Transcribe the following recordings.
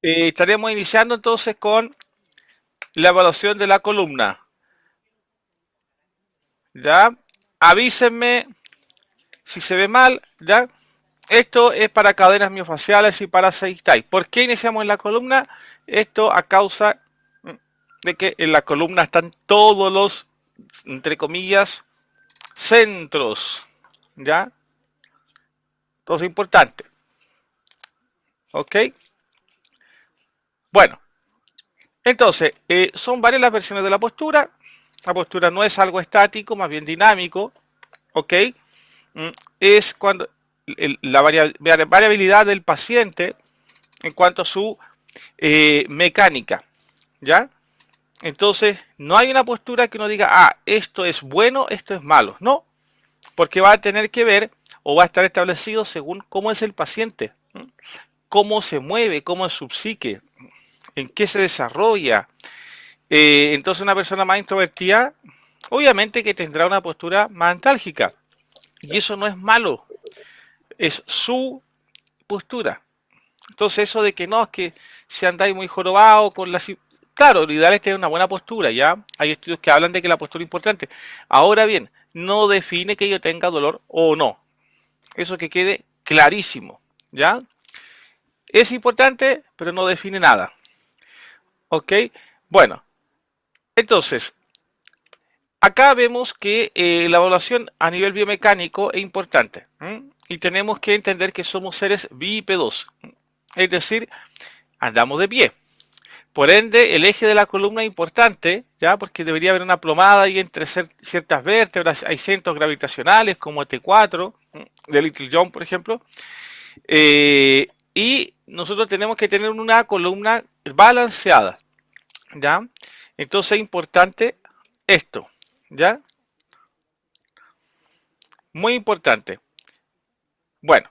Estaremos iniciando entonces con la evaluación de la columna. ¿Ya? Avísenme si se ve mal, ¿ya? Esto es para cadenas miofaciales y para 6 type. ¿Por qué iniciamos en la columna? Esto a causa de que en la columna están todos los, entre comillas, centros, ¿ya? Todo es importante, ¿ok? Bueno, entonces, son varias las versiones de la postura. La postura no es algo estático, más bien dinámico, ¿ok? Mm, Es cuando la variabilidad del paciente en cuanto a su mecánica, ¿ya? Entonces, no hay una postura que uno diga, ah, esto es bueno, esto es malo. No, porque va a tener que ver o va a estar establecido según cómo es el paciente, cómo se mueve, cómo es su psique, en qué se desarrolla. Entonces, una persona más introvertida, obviamente que tendrá una postura más antálgica. Y eso no es malo, es su postura. Entonces eso de que no, es que si andáis muy jorobado con la... Claro, lo ideal es tener una buena postura, ¿ya? Hay estudios que hablan de que la postura es importante. Ahora bien, no define que yo tenga dolor o no. Eso que quede clarísimo, ¿ya? Es importante, pero no define nada. ¿Ok? Bueno, entonces, acá vemos que la evaluación a nivel biomecánico es importante. Y tenemos que entender que somos seres bípedos. Es decir, andamos de pie. Por ende, el eje de la columna es importante, ¿ya? Porque debería haber una plomada ahí entre ciertas vértebras. Hay centros gravitacionales como T4, de Little John, por ejemplo. Y nosotros tenemos que tener una columna balanceada, ¿ya? Entonces es importante esto, ¿ya? Muy importante. Bueno,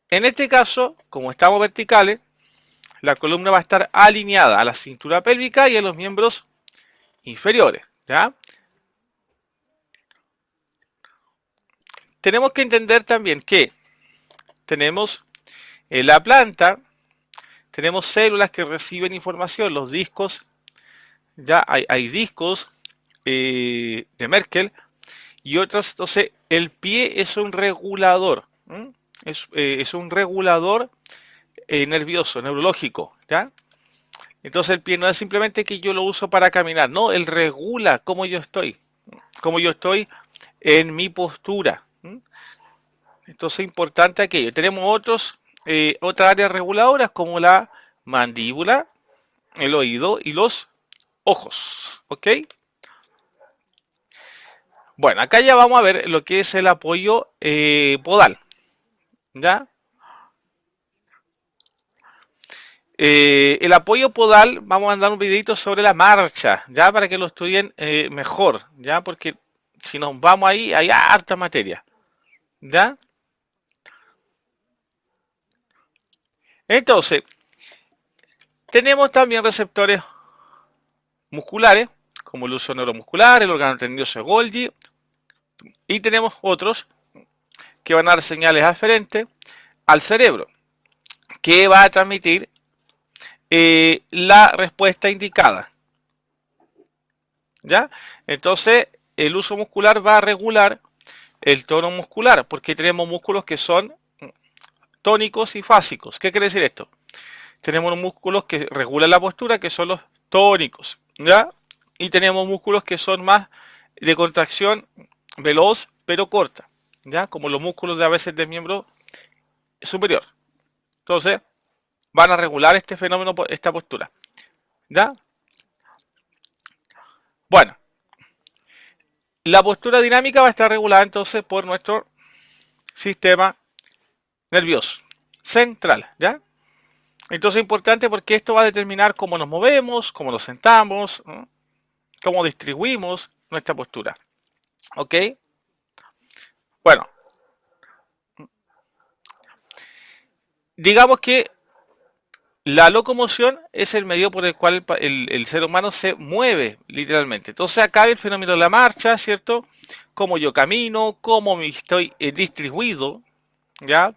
en este caso, como estamos verticales, la columna va a estar alineada a la cintura pélvica y a los miembros inferiores, ¿ya? Tenemos que entender también que tenemos en la planta, tenemos células que reciben información, los discos, ya hay discos de Merkel y otros, entonces el pie es un regulador, es un regulador nervioso, neurológico, ¿ya? Entonces el pie no es simplemente que yo lo uso para caminar, no, él regula cómo yo estoy en mi postura. Entonces es importante aquello. Tenemos otras áreas reguladoras como la mandíbula, el oído y los ojos. ¿Ok? Bueno, acá ya vamos a ver lo que es el apoyo podal. ¿Ya? El apoyo podal, vamos a mandar un videito sobre la marcha, ¿ya? Para que lo estudien mejor, ¿ya? Porque si nos vamos ahí, hay harta materia, ¿ya? Entonces, tenemos también receptores musculares, como el uso neuromuscular, el órgano tendinoso de Golgi, y tenemos otros que van a dar señales aferentes al cerebro, que va a transmitir la respuesta indicada. ¿Ya? Entonces, el uso muscular va a regular el tono muscular, porque tenemos músculos que son tónicos y fásicos. ¿Qué quiere decir esto? Tenemos músculos que regulan la postura, que son los tónicos, ¿ya? Y tenemos músculos que son más de contracción veloz, pero corta, ¿ya? Como los músculos de a veces del miembro superior. Entonces, van a regular este fenómeno, esta postura, ¿ya? Bueno, la postura dinámica va a estar regulada entonces por nuestro sistema nervioso central, ¿ya? Entonces es importante porque esto va a determinar cómo nos movemos, cómo nos sentamos, ¿no? Cómo distribuimos nuestra postura. ¿Ok? Bueno, digamos que la locomoción es el medio por el cual el ser humano se mueve, literalmente. Entonces acá hay el fenómeno de la marcha, ¿cierto? Cómo yo camino, cómo me estoy distribuido, ¿ya?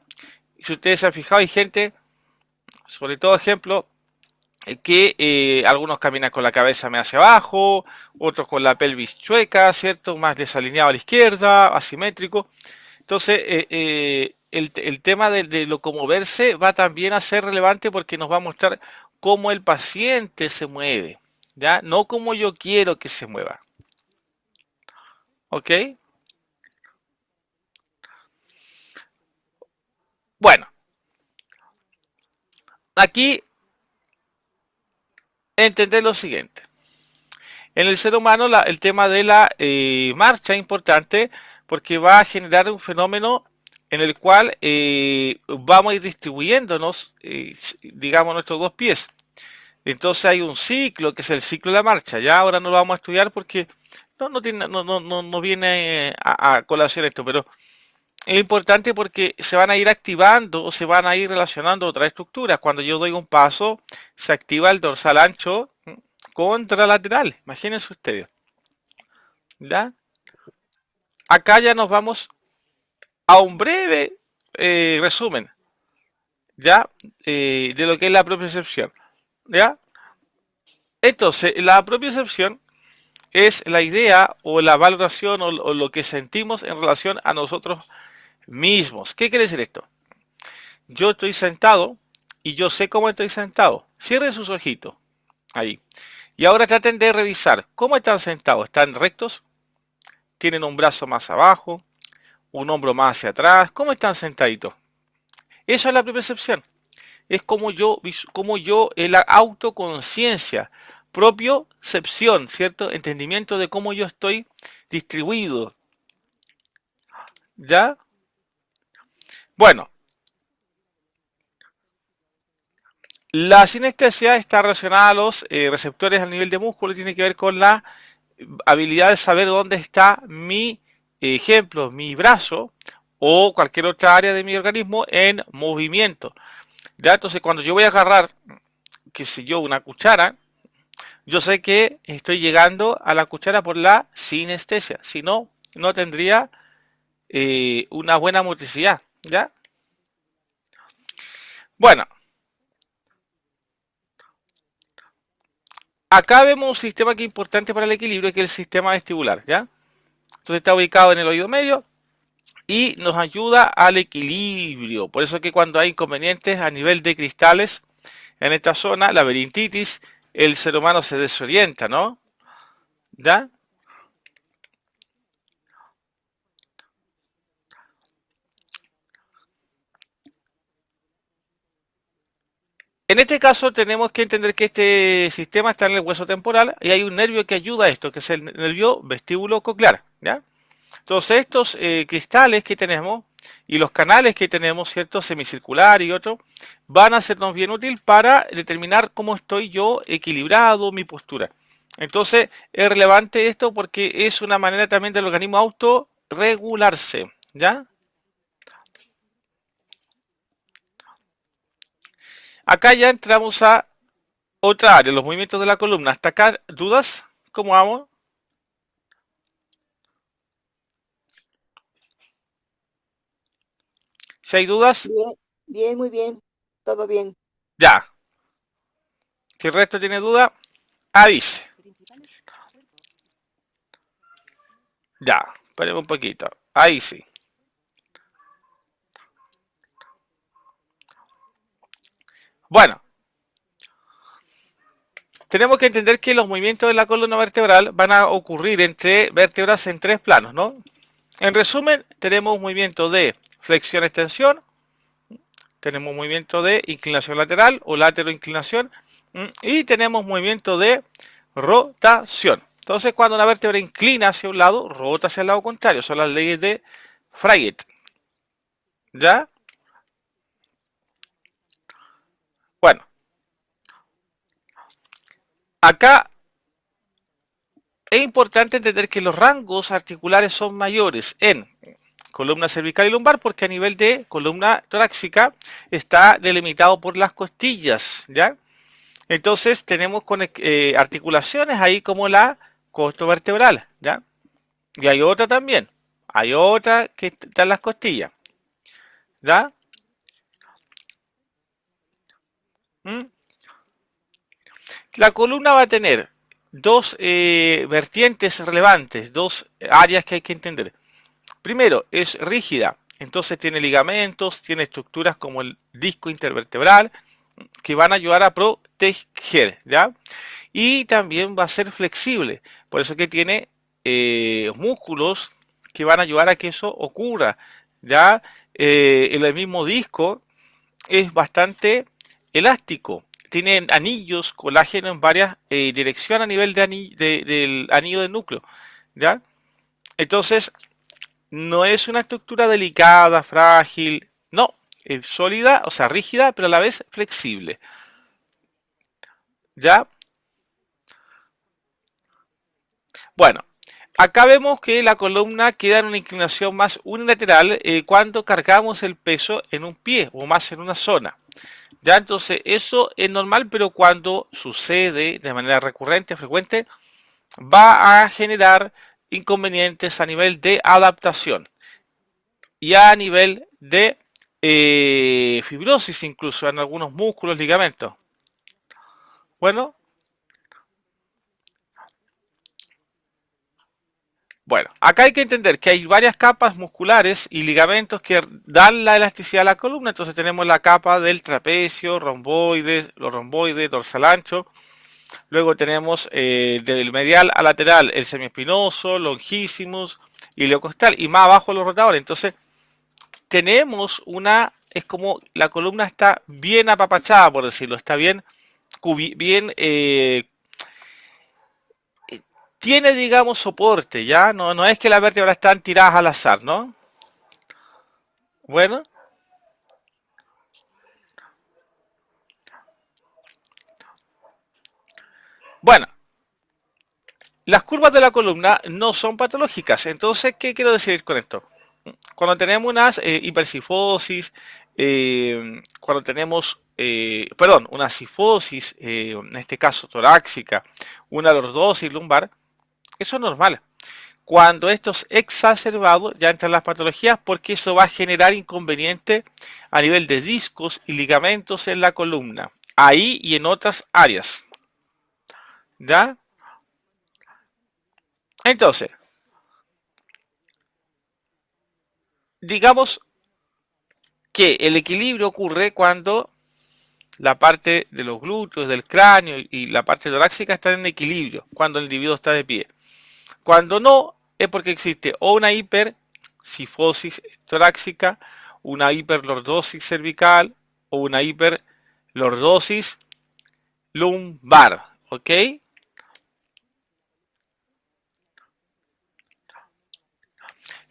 Si ustedes se han fijado, hay gente, sobre todo ejemplo, que algunos caminan con la cabeza más hacia abajo, otros con la pelvis chueca, ¿cierto? Más desalineado a la izquierda, asimétrico. Entonces, el tema de locomoverse va también a ser relevante porque nos va a mostrar cómo el paciente se mueve, ¿ya? No como yo quiero que se mueva, ¿ok? Bueno, aquí entender lo siguiente. En el ser humano el tema de la marcha es importante porque va a generar un fenómeno en el cual vamos a ir distribuyéndonos, digamos, nuestros dos pies. Entonces hay un ciclo que es el ciclo de la marcha. Ya ahora no lo vamos a estudiar porque no viene a colación esto, pero es importante porque se van a ir activando o se van a ir relacionando otras estructuras. Cuando yo doy un paso, se activa el dorsal ancho contralateral. Imagínense ustedes. ¿Ya? Acá ya nos vamos a un breve resumen, ¿ya? De lo que es la propiocepción, ¿ya? Entonces, la propiocepción es la idea o la valoración o lo que sentimos en relación a nosotros mismos. ¿Qué quiere decir esto? Yo estoy sentado y yo sé cómo estoy sentado. Cierren sus ojitos ahí. Y ahora traten de revisar cómo están sentados. ¿Están rectos? ¿Tienen un brazo más abajo? ¿Un hombro más hacia atrás? ¿Cómo están sentaditos? Eso es la propiocepción. Es como yo, la autoconciencia, propiocepción, ¿cierto? Entendimiento de cómo yo estoy distribuido. ¿Ya? Bueno, la sinestesia está relacionada a los receptores a nivel de músculo y tiene que ver con la habilidad de saber dónde está mi ejemplo, mi brazo o cualquier otra área de mi organismo en movimiento. ¿Ya? Entonces, cuando yo voy a agarrar, qué sé yo, una cuchara, yo sé que estoy llegando a la cuchara por la sinestesia. Si no, no tendría una buena motricidad. ¿Ya? Bueno, acá vemos un sistema que es importante para el equilibrio, que es el sistema vestibular. ¿Ya? Entonces está ubicado en el oído medio y nos ayuda al equilibrio. Por eso que cuando hay inconvenientes a nivel de cristales en esta zona, la laberintitis, el ser humano se desorienta, ¿no? ¿Ya? En este caso tenemos que entender que este sistema está en el hueso temporal y hay un nervio que ayuda a esto, que es el nervio vestíbulo coclear, ¿ya? Entonces estos cristales que tenemos y los canales que tenemos, ¿cierto? Semicircular y otro, van a sernos bien útil para determinar cómo estoy yo equilibrado, mi postura. Entonces es relevante esto porque es una manera también del organismo autorregularse, ¿ya? Acá ya entramos a otra área, los movimientos de la columna. Hasta acá, ¿dudas? ¿Cómo vamos? Si hay dudas, Bien, bien, muy bien, todo bien. ya. Si el resto tiene duda, avise. Ya, esperemos un poquito. Ahí sí. Bueno, tenemos que entender que los movimientos de la columna vertebral van a ocurrir entre vértebras en tres planos, ¿no? En resumen, tenemos un movimiento de flexión-extensión, tenemos un movimiento de inclinación lateral o lateroinclinación y tenemos movimiento de rotación. Entonces, cuando una vértebra inclina hacia un lado, rota hacia el lado contrario. Son las leyes de Freitag. ¿Ya? Bueno, acá es importante entender que los rangos articulares son mayores en columna cervical y lumbar porque a nivel de columna torácica está delimitado por las costillas, ¿ya? Entonces tenemos articulaciones ahí como la costovertebral, ¿ya? Y hay otra también, hay otra que está en las costillas, ¿ya? ¿Mm? La columna va a tener dos vertientes relevantes, dos áreas que hay que entender. Primero, es rígida, entonces tiene ligamentos, tiene estructuras como el disco intervertebral que van a ayudar a proteger, ¿ya? Y también va a ser flexible, por eso que tiene músculos que van a ayudar a que eso ocurra, ¿ya? El mismo disco es bastante elástico. Tiene anillos, colágeno en varias direcciones a nivel del anillo del núcleo, ¿ya? Entonces, no es una estructura delicada, frágil, no, es sólida, o sea, rígida, pero a la vez flexible, ¿ya? Bueno, acá vemos que la columna queda en una inclinación más unilateral cuando cargamos el peso en un pie o más en una zona. Ya, entonces eso es normal, pero cuando sucede de manera recurrente, frecuente, va a generar inconvenientes a nivel de adaptación y a nivel de fibrosis incluso en algunos músculos, ligamentos. Bueno, bueno, acá hay que entender que hay varias capas musculares y ligamentos que dan la elasticidad a la columna. Entonces tenemos la capa del trapecio, romboide, los romboides, dorsal ancho. Luego tenemos del medial a lateral el semiespinoso, longissimus, iliocostal y más abajo los rotadores. Entonces tenemos es como la columna está bien apapachada, por decirlo, está bien, bien tiene, digamos, soporte, ¿ya? No, no es que las vértebras están tiradas al azar, ¿no? Bueno, bueno, las curvas de la columna no son patológicas. Entonces, ¿qué quiero decir con esto? Cuando tenemos unas hipercifosis, cuando tenemos, perdón, una cifosis, en este caso torácica, una lordosis lumbar, eso es normal. Cuando esto es exacerbado, ya entran las patologías porque eso va a generar inconveniente a nivel de discos y ligamentos en la columna, ahí y en otras áreas. ¿Ya? Entonces, digamos que el equilibrio ocurre cuando la parte de los glúteos, del cráneo y la parte torácica están en equilibrio, cuando el individuo está de pie. Cuando no, es porque existe o una hipercifosis torácica, una hiperlordosis cervical o una hiperlordosis lumbar. ¿Ok?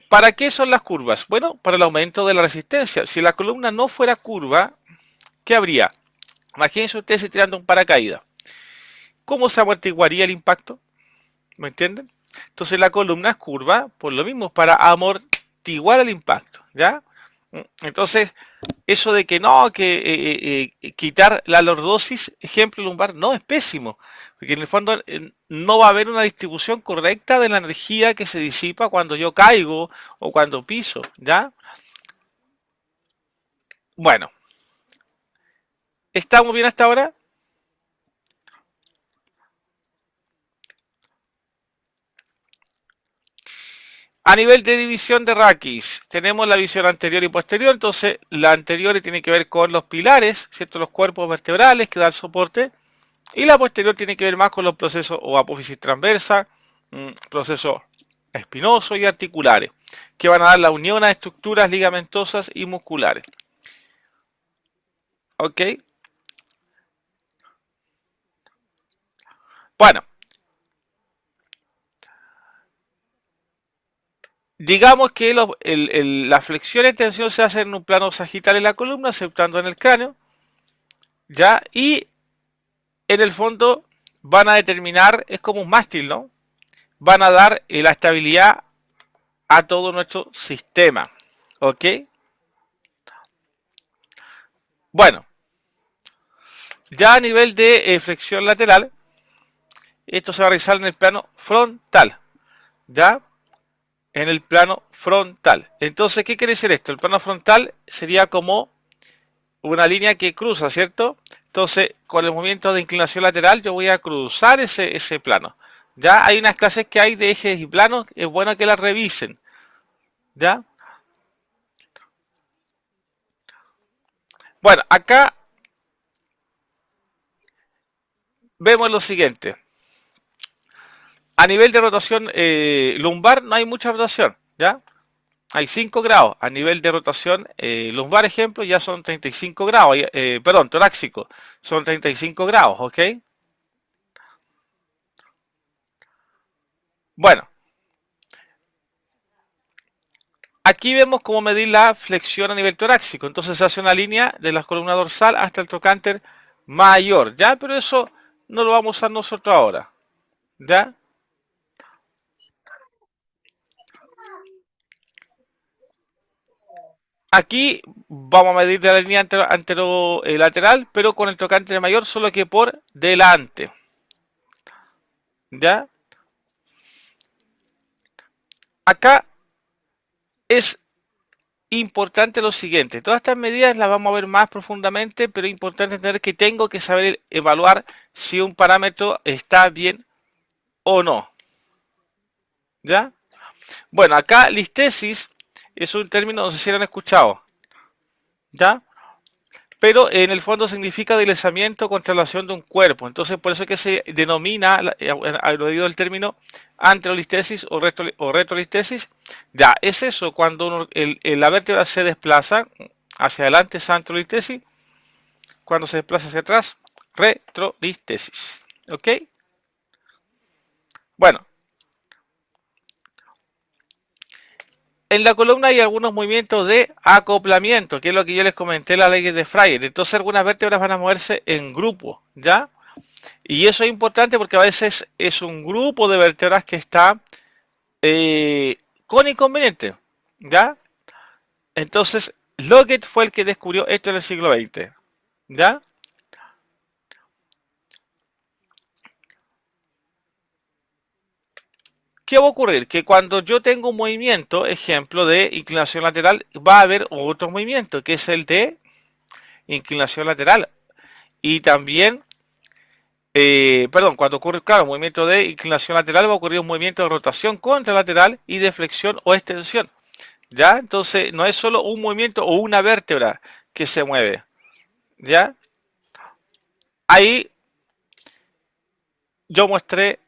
¿Para qué son las curvas? Bueno, para el aumento de la resistencia. Si la columna no fuera curva, ¿qué habría? Imagínense ustedes tirando un paracaídas. ¿Cómo se amortiguaría el impacto? ¿Me entienden? Entonces la columna es curva por lo mismo, para amortiguar el impacto, ¿ya? Entonces, eso de que no, que quitar la lordosis, ejemplo lumbar, no, es pésimo, porque en el fondo no va a haber una distribución correcta de la energía que se disipa cuando yo caigo o cuando piso, ¿ya? Bueno, ¿estamos bien hasta ahora? A nivel de división de raquis, tenemos la visión anterior y posterior. Entonces, la anterior tiene que ver con los pilares, ¿cierto? Los cuerpos vertebrales que dan soporte. Y la posterior tiene que ver más con los procesos o apófisis transversa, procesos espinosos y articulares, que van a dar la unión a estructuras ligamentosas y musculares. ¿Ok? Bueno, digamos que la flexión y extensión se hace en un plano sagital en la columna, aceptando en el cráneo, ¿ya? Y en el fondo van a determinar, es como un mástil, ¿no? Van a dar la estabilidad a todo nuestro sistema, ¿ok? Bueno, ya a nivel de flexión lateral, esto se va a realizar en el plano frontal, ¿ya? En el plano frontal. Entonces, ¿qué quiere decir esto? El plano frontal sería como una línea que cruza, ¿cierto? Entonces, con el movimiento de inclinación lateral, yo voy a cruzar ese plano. Ya hay unas clases que hay de ejes y planos, es bueno que las revisen. ¿Ya? Bueno, acá vemos lo siguiente. A nivel de rotación lumbar no hay mucha rotación, ¿ya? Hay 5 grados. A nivel de rotación lumbar, ejemplo, ya son 35 grados. Perdón, torácico, son 35 grados, ¿ok? Bueno, aquí vemos cómo medir la flexión a nivel torácico. Entonces se hace una línea de la columna dorsal hasta el trocánter mayor, ¿ya? Pero eso no lo vamos a usar nosotros ahora, ¿ya? Aquí vamos a medir la línea antero-lateral, pero con el trocánter mayor solo que por delante, ¿ya? Acá es importante lo siguiente, todas estas medidas las vamos a ver más profundamente, pero es importante entender que tengo que saber evaluar si un parámetro está bien o no, ¿ya? Bueno, acá listesis es un término, no sé si lo han escuchado, ¿ya? Pero en el fondo significa deslizamiento contra la acción de un cuerpo. Entonces, por eso es que se denomina, al oído del término, anterolistesis o retrolistesis. Ya, es eso, cuando la vértebra se desplaza hacia adelante es anterolistesis, cuando se desplaza hacia atrás, retrolistesis. ¿Ok? Bueno, en la columna hay algunos movimientos de acoplamiento, que es lo que yo les comenté en la ley de Freire. Entonces, algunas vértebras van a moverse en grupo, ¿ya? Y eso es importante porque a veces es un grupo de vértebras que está con inconveniente, ¿ya? Entonces, Lockett fue el que descubrió esto en el siglo XX, ¿ya? ¿Qué va a ocurrir? Que cuando yo tengo un movimiento, ejemplo de inclinación lateral, va a haber otro movimiento, que es el de inclinación lateral. Y también, perdón, cuando ocurre, claro, un movimiento de inclinación lateral, va a ocurrir un movimiento de rotación contralateral y de flexión o extensión. ¿Ya? Entonces no es solo un movimiento o una vértebra que se mueve, ¿ya? Ahí yo mostré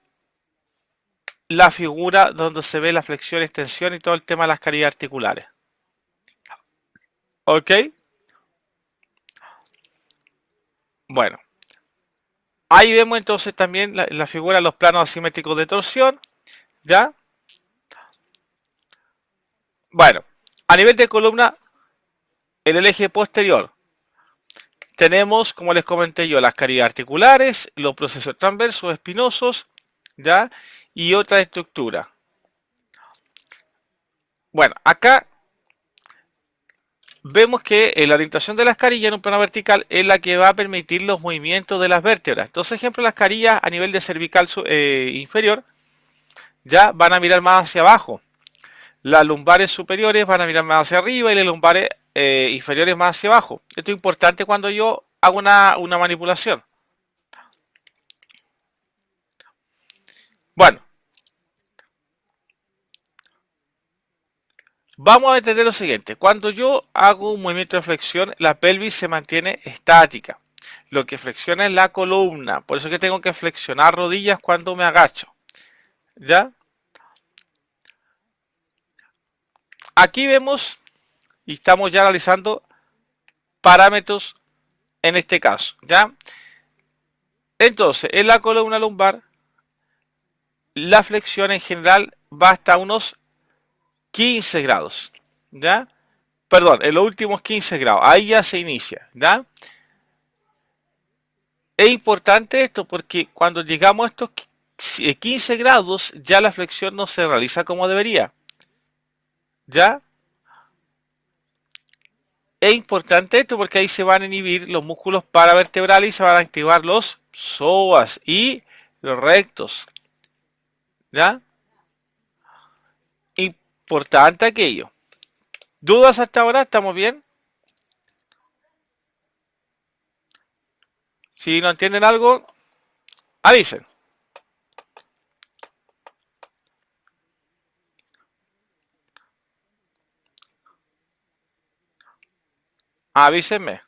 la figura donde se ve la flexión, extensión y todo el tema de las carillas articulares. ¿Ok? Bueno, ahí vemos entonces también la figura de los planos asimétricos de torsión, ¿ya? Bueno, a nivel de columna, en el eje posterior tenemos, como les comenté yo, las carillas articulares, los procesos transversos espinosos, ¿ya? Y otra estructura. Bueno, acá vemos que la orientación de las carillas en un plano vertical es la que va a permitir los movimientos de las vértebras. Entonces, ejemplo, las carillas a nivel de cervical inferior ya van a mirar más hacia abajo. Las lumbares superiores van a mirar más hacia arriba y las lumbares inferiores más hacia abajo. Esto es importante cuando yo hago una manipulación. Bueno, vamos a entender lo siguiente. Cuando yo hago un movimiento de flexión, la pelvis se mantiene estática. Lo que flexiona es la columna. Por eso es que tengo que flexionar rodillas cuando me agacho. ¿Ya? Aquí vemos y estamos ya analizando parámetros en este caso. ¿Ya? Entonces, en la columna lumbar, la flexión en general va hasta unos 15 grados. ¿Ya? Perdón, en los últimos 15 grados. Ahí ya se inicia. ¿Ya? Es importante esto porque cuando llegamos a estos 15 grados ya la flexión no se realiza como debería. ¿Ya? Es importante esto porque ahí se van a inhibir los músculos paravertebrales y se van a activar los psoas y los rectos. ¿Ya? Importante aquello. ¿Dudas hasta ahora? ¿Estamos bien? Si no entienden algo, avisen. Avísenme.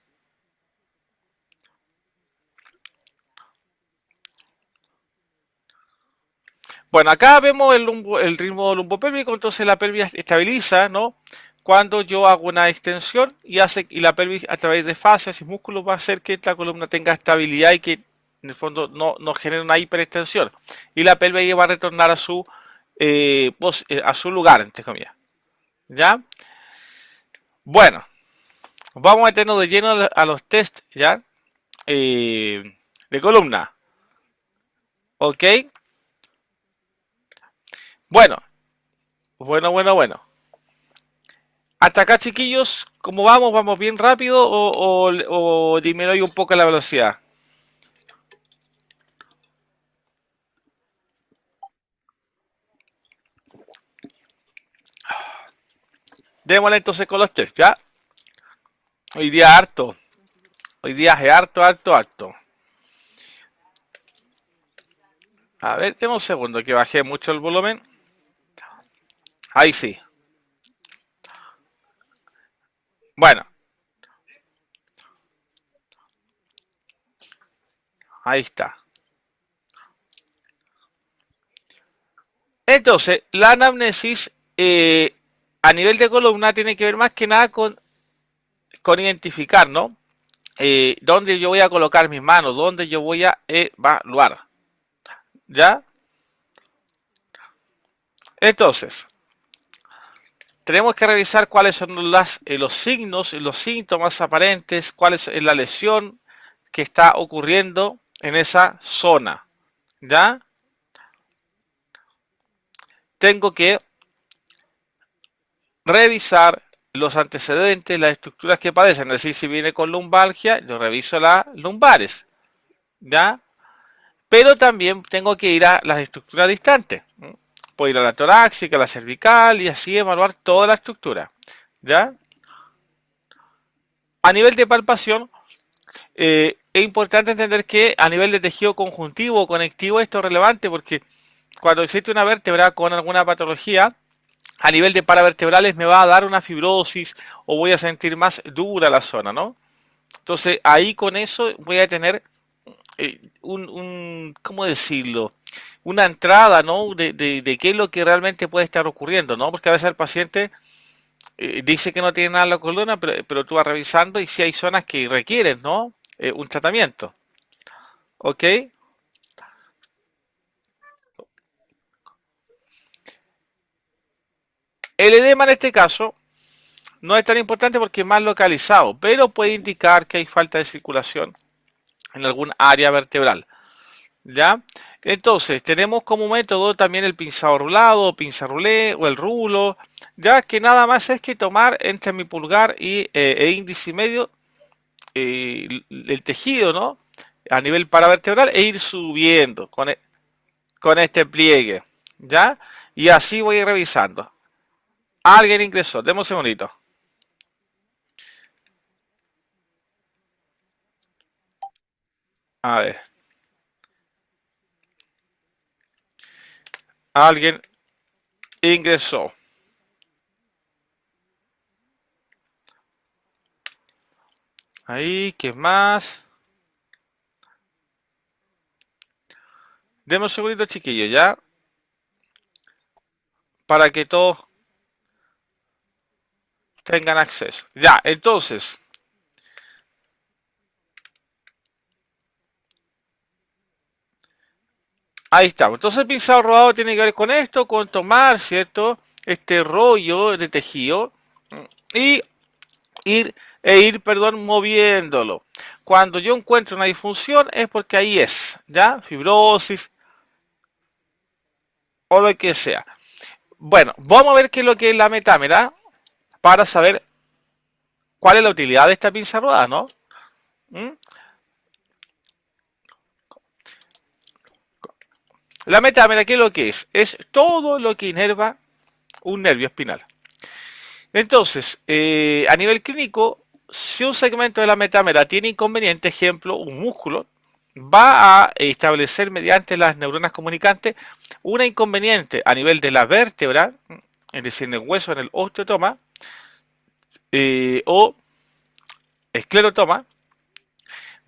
Bueno, acá vemos el ritmo lumbopélvico, entonces la pelvis estabiliza, ¿no? Cuando yo hago una extensión y la pelvis a través de fascias y músculos va a hacer que la columna tenga estabilidad y que en el fondo no genere una hiperextensión. Y la pelvis va a retornar a su lugar, entre comillas. ¿Ya? Bueno, vamos a meternos de lleno a los test, ¿ya? De columna. ¿Ok? Bueno, bueno. Hasta acá, chiquillos, ¿cómo vamos? ¿Vamos bien rápido o disminuye un poco la velocidad? Démosle entonces con los test, ¿ya? Hoy día harto. Hoy día es harto. A ver, tengo un segundo que bajé mucho el volumen. Ahí sí. Bueno, ahí está. Entonces, la anamnesis a nivel de columna tiene que ver más que nada con identificar, ¿no? Dónde yo voy a colocar mis manos, dónde yo voy a evaluar. ¿Ya? Entonces, tenemos que revisar cuáles son los signos y los síntomas aparentes, cuál es la lesión que está ocurriendo en esa zona. ¿Ya? Tengo que revisar los antecedentes, las estructuras que padecen. Es decir, si viene con lumbalgia, yo reviso las lumbares. ¿Ya? Pero también tengo que ir a las estructuras distantes. Puedo ir a la torácica, a la cervical y así evaluar toda la estructura. ¿Ya? A nivel de palpación, es importante entender que a nivel de tejido conjuntivo o conectivo esto es relevante porque cuando existe una vértebra con alguna patología, a nivel de paravertebrales me va a dar una fibrosis o voy a sentir más dura la zona, ¿no? Entonces ahí con eso voy a tener ¿cómo decirlo? Una entrada, ¿no? De qué es lo que realmente puede estar ocurriendo, ¿no? Porque a veces el paciente dice que no tiene nada en la columna, pero tú vas revisando y si hay zonas que requieren, ¿no? Un tratamiento, ¿ok? El edema en este caso no es tan importante porque es más localizado, pero puede indicar que hay falta de circulación en algún área vertebral. ¿Ya? Entonces, tenemos como método también el pinzado rulado, pinza rulé o el rulo, ya que nada más es que tomar entre mi pulgar e índice medio el tejido, ¿no? A nivel paravertebral e ir subiendo con este pliegue, ¿ya? Y así voy revisando. Alguien ingresó, demos un segundito. A ver, alguien ingresó. Ahí, ¿qué más? Demos un segundito, chiquillos, ¿ya? Para que todos tengan acceso. Ya, entonces, ahí estamos. Entonces el pinzado rodado tiene que ver con esto, con tomar, ¿cierto? Este rollo de tejido y ir, moviéndolo. Cuando yo encuentro una disfunción es porque ahí es, ¿ya? Fibrosis o lo que sea. Bueno, vamos a ver qué es lo que es la metámera para saber cuál es la utilidad de esta pinza rodada, ¿no? ¿Mm? La metámera, ¿qué es lo que es? Es todo lo que inerva un nervio espinal. Entonces, a nivel clínico, si un segmento de la metámera tiene inconveniente, ejemplo, un músculo, va a establecer mediante las neuronas comunicantes una inconveniente a nivel de la vértebra, es decir, en el hueso, en el osteotoma, o esclerotoma,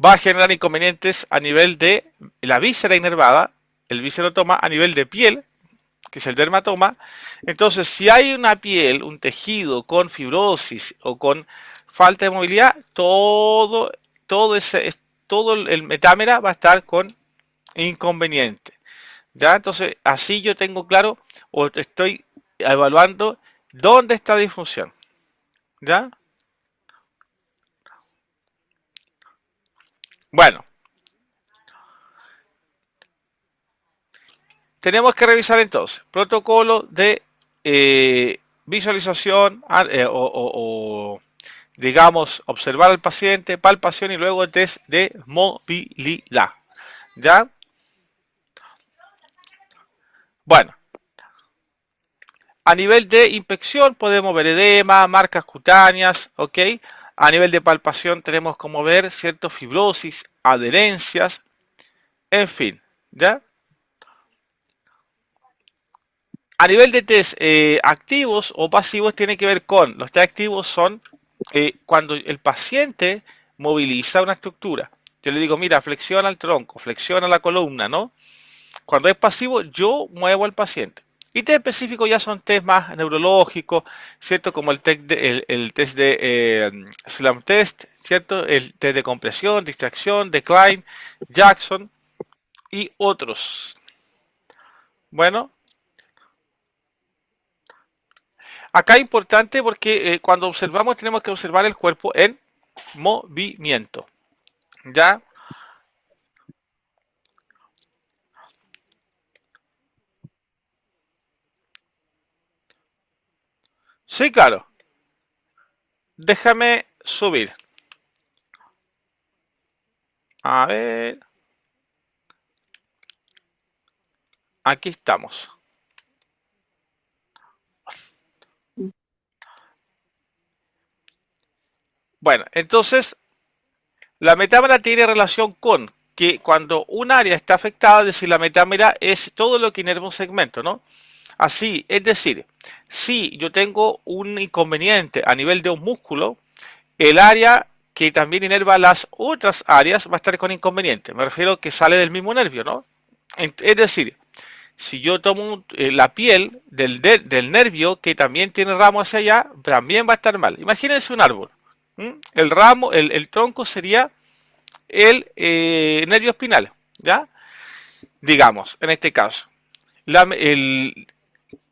va a generar inconvenientes a nivel de la víscera inervada, el viscerotoma, a nivel de piel, que es el dermatoma. Entonces, si hay una piel, un tejido con fibrosis o con falta de movilidad, todo el metámera va a estar con inconveniente. ¿Ya? Entonces, así yo tengo claro o estoy evaluando dónde está la disfunción. ¿Ya? Bueno, tenemos que revisar entonces protocolo de visualización digamos, observar al paciente, palpación y luego test de movilidad. ¿Ya? Bueno, a nivel de inspección podemos ver edema, marcas cutáneas, ¿ok? A nivel de palpación tenemos como ver cierto fibrosis, adherencias, en fin, ¿ya? A nivel de test activos o pasivos tiene que ver con, los test activos son cuando el paciente moviliza una estructura. Yo le digo, mira, flexiona el tronco, flexiona la columna, ¿no? Cuando es pasivo, yo muevo al paciente. Y test específicos ya son test más neurológicos, ¿cierto? Como el test de Slam Test, ¿cierto? El test de compresión, distracción, decline, Jackson y otros. Bueno, acá es importante porque cuando observamos tenemos que observar el cuerpo en movimiento. ¿Ya? Sí, claro. Déjame subir. A ver. Aquí estamos. Bueno, entonces la metámera tiene relación con que cuando un área está afectada, es decir, la metámera es todo lo que inerva un segmento, ¿no? Así, es decir, si yo tengo un inconveniente a nivel de un músculo, el área que también inerva las otras áreas va a estar con inconveniente. Me refiero que sale del mismo nervio, ¿no? Es decir, si yo tomo la piel del nervio que también tiene ramo hacia allá, también va a estar mal. Imagínense un árbol. ¿Mm? El ramo, el tronco sería el nervio espinal, ¿ya? Digamos, en este caso. La-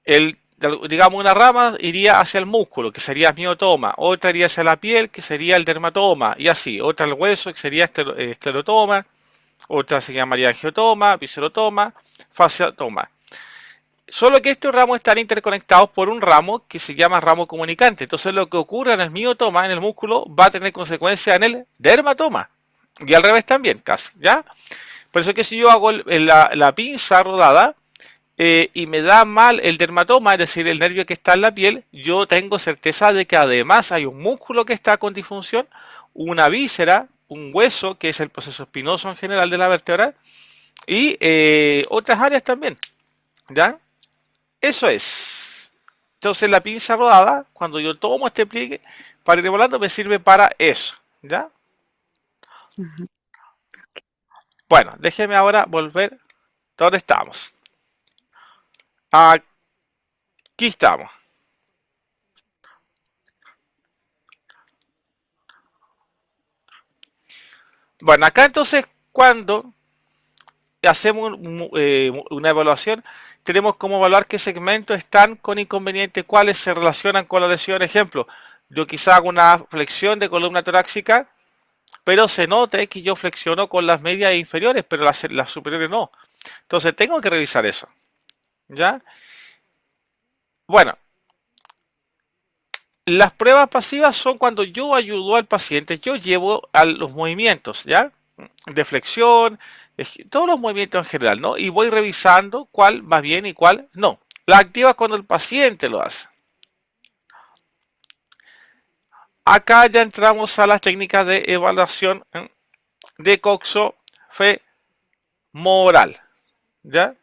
el, digamos, una rama iría hacia el músculo, que sería miotoma, otra iría hacia la piel, que sería el dermatoma, y así, otra al hueso, que sería esclerotoma, otra se llamaría angiotoma, viscerotoma, fasciatoma. Solo que estos ramos están interconectados por un ramo que se llama ramo comunicante. Entonces lo que ocurre en el miotoma, en el músculo, va a tener consecuencia en el dermatoma. Y al revés también, casi, ¿ya? Por eso que si yo hago la pinza rodada y me da mal el dermatoma, es decir, el nervio que está en la piel, yo tengo certeza de que además hay un músculo que está con disfunción, una víscera, un hueso, que es el proceso espinoso en general de la vértebra, y otras áreas también, ¿ya? Eso es. Entonces la pinza rodada, cuando yo tomo este pliegue para ir volando, me sirve para eso, ¿ya? Ujú. Bueno, déjeme ahora volver. ¿Dónde estamos? Aquí estamos. Bueno, acá entonces cuando hacemos una evaluación, tenemos como evaluar qué segmentos están con inconvenientes, cuáles se relacionan con la lesión. Ejemplo, yo quizá hago una flexión de columna torácica, pero se note que yo flexiono con las medias inferiores, pero las superiores no. Entonces tengo que revisar eso. ¿Ya? Bueno, las pruebas pasivas son cuando yo ayudo al paciente, yo llevo a los movimientos, ¿ya? De flexión, todos los movimientos en general, ¿no? Y voy revisando cuál va bien y cuál no. La activa cuando el paciente lo hace. Acá ya entramos a las técnicas de evaluación de coxo femoral. ¿Ya?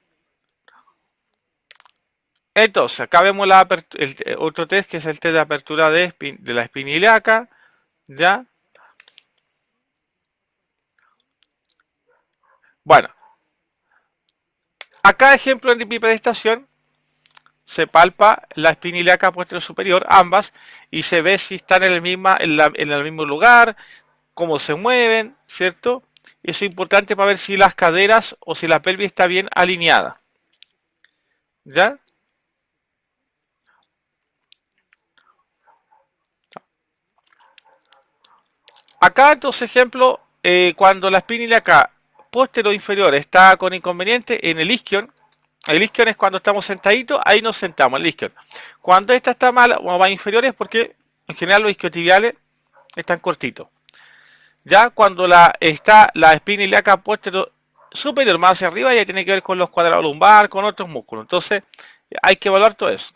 Entonces, acá vemos otro test que es el test de apertura de la espina ilíaca. ¿Ya? Bueno, acá ejemplo en bipedestación se palpa la espina ilíaca posterior superior, ambas, y se ve si están en el mismo lugar, cómo se mueven, ¿cierto? Eso es importante para ver si las caderas o si la pelvis está bien alineada. ¿Ya? Acá, entonces, ejemplo, cuando la espina ilíaca posterior inferior está con inconveniente en el isquion es cuando estamos sentaditos, ahí nos sentamos, el isquion. Cuando esta está mal o va inferior es porque en general los isquiotibiales están cortitos. Ya cuando está la espina ilíaca posterior superior más hacia arriba, ya tiene que ver con los cuadrados lumbar, con otros músculos. Entonces, hay que evaluar todo eso.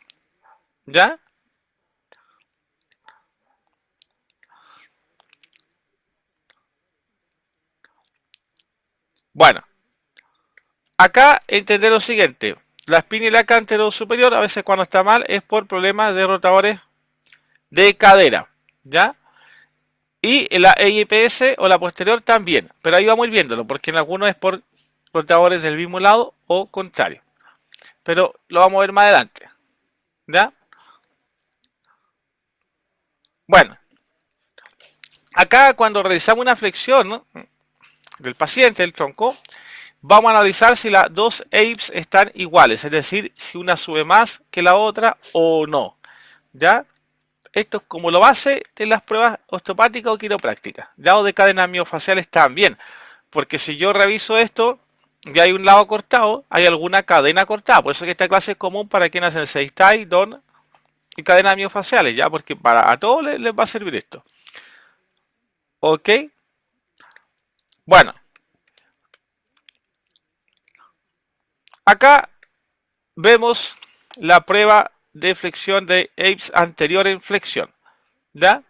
¿Ya? Bueno, acá entender lo siguiente. La espina ilíaca anterior superior, a veces cuando está mal, es por problemas de rotadores de cadera. ¿Ya? Y la EIPS o la posterior también. Pero ahí vamos a ir viéndolo, porque en algunos es por rotadores del mismo lado o contrario. Pero lo vamos a ver más adelante. ¿Ya? Bueno, acá cuando realizamos una flexión, ¿no?, del paciente, del tronco, vamos a analizar si las dos apes están iguales, es decir, si una sube más que la otra o no. ¿Ya? Esto es como lo base de las pruebas osteopáticas o quiroprácticas. Ya, o de cadenas miofaciales también. Porque si yo reviso esto, ya hay un lado cortado, hay alguna cadena cortada. Por eso que esta clase es común para quienes hacen Seistai, Don y cadenas miofaciales, ya, porque para a todos les va a servir esto. ¿Ok? Bueno, acá vemos la prueba de flexión de apes anterior en flexión. ¿Ya?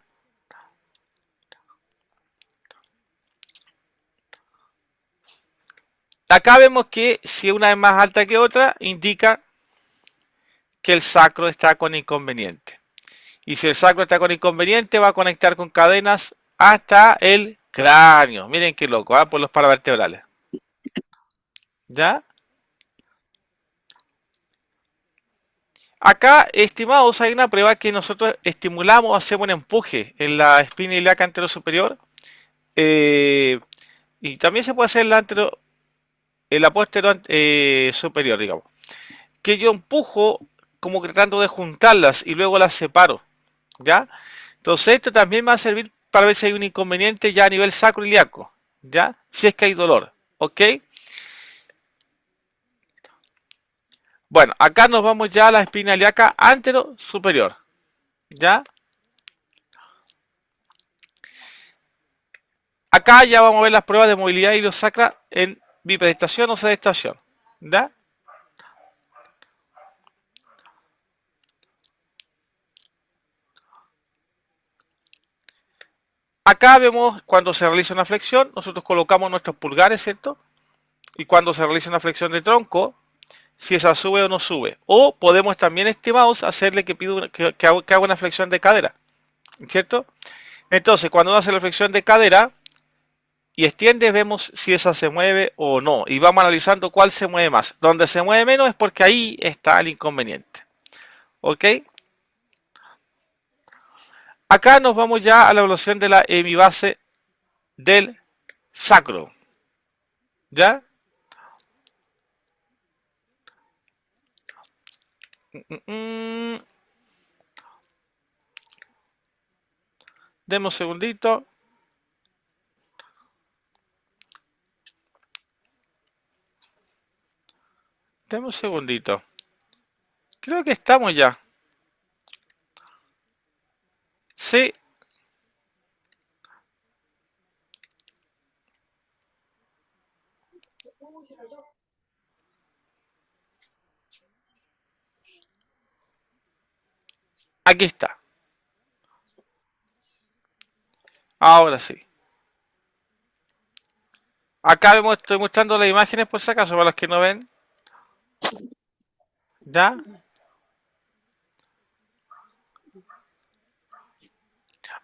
Acá vemos que si una es más alta que otra, indica que el sacro está con inconveniente. Y si el sacro está con inconveniente, va a conectar con cadenas hasta el cráneo. Miren qué loco, ¿eh?, por los paravertebrales. ¿Ya? Acá, estimados, hay una prueba que nosotros estimulamos, hacemos un empuje en la espina ilíaca anterior superior. Y también se puede hacer en la posterior superior, digamos. Que yo empujo como tratando de juntarlas y luego las separo. ¿Ya? Entonces esto también va a servir para ver si hay un inconveniente ya a nivel sacroiliaco. ¿Ya? Si es que hay dolor. ¿Ok? Bueno, acá nos vamos ya a la espina ilíaca antero superior. ¿Ya? Acá ya vamos a ver las pruebas de movilidad iliosacra en bipedestación o sedestación. ¿Ya? Acá vemos cuando se realiza una flexión, nosotros colocamos nuestros pulgares, ¿cierto? Y cuando se realiza una flexión de tronco, si esa sube o no sube. O podemos también, estimados, hacerle que haga una flexión de cadera, ¿cierto? Entonces, cuando uno hace la flexión de cadera y extiende, vemos si esa se mueve o no. Y vamos analizando cuál se mueve más. Donde se mueve menos es porque ahí está el inconveniente. ¿Ok? Acá nos vamos ya a la evaluación de la hemibase del sacro. ¿Ya? Demos un segundito. Demos un segundito. Creo que estamos ya. Sí, aquí está. Ahora sí. Acá estoy mostrando las imágenes por si acaso, para los que no ven. ¿Ya?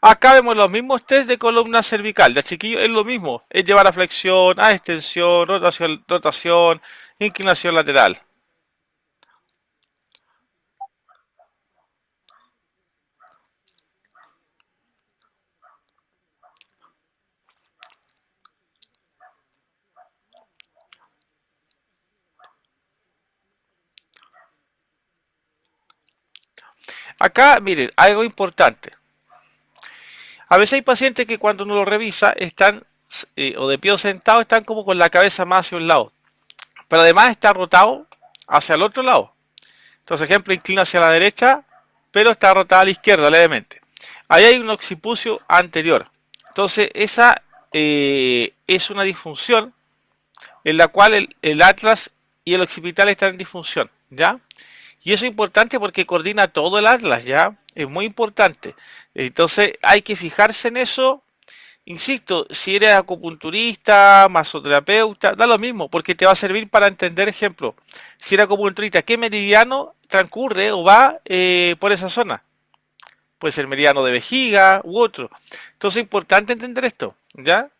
Acá vemos los mismos test de columna cervical. Ya, chiquillos, es lo mismo. Es llevar a flexión, a extensión, rotación, inclinación lateral. Acá, miren, algo importante. A veces hay pacientes que cuando uno lo revisa están, o de pie o sentado, están como con la cabeza más hacia un lado. Pero además está rotado hacia el otro lado. Entonces, ejemplo, inclina hacia la derecha, pero está rotada a la izquierda levemente. Ahí hay un occipucio anterior. Entonces, esa es una disfunción en la cual el atlas y el occipital están en disfunción, ¿ya? Y eso es importante porque coordina todo el atlas, ¿ya? Es muy importante. Entonces, hay que fijarse en eso. Insisto, si eres acupunturista, masoterapeuta, da lo mismo, porque te va a servir para entender, ejemplo, si eres acupunturista, ¿qué meridiano transcurre o va por esa zona? Puede ser meridiano de vejiga u otro. Entonces es importante entender esto, ¿ya?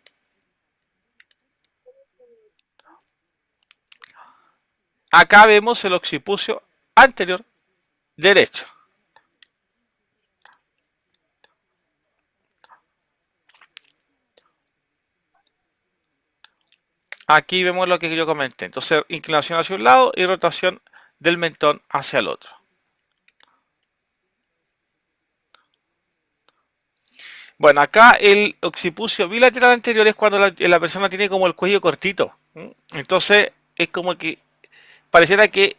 Acá vemos el occipucio anterior derecho. Aquí vemos lo que yo comenté. Entonces, inclinación hacia un lado y rotación del mentón hacia el otro. Bueno, acá el occipucio bilateral anterior es cuando la persona tiene como el cuello cortito. Entonces, es como que pareciera que